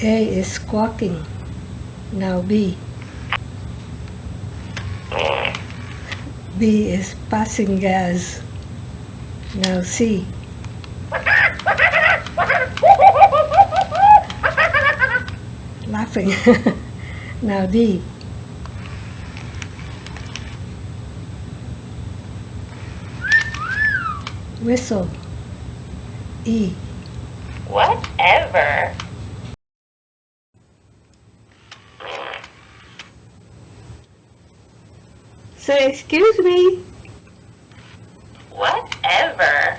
A is squawking. Now B. B is passing gas. Now C. Laughing. Now D. Whistle. E. Whatever. Say, excuse me. Whatever.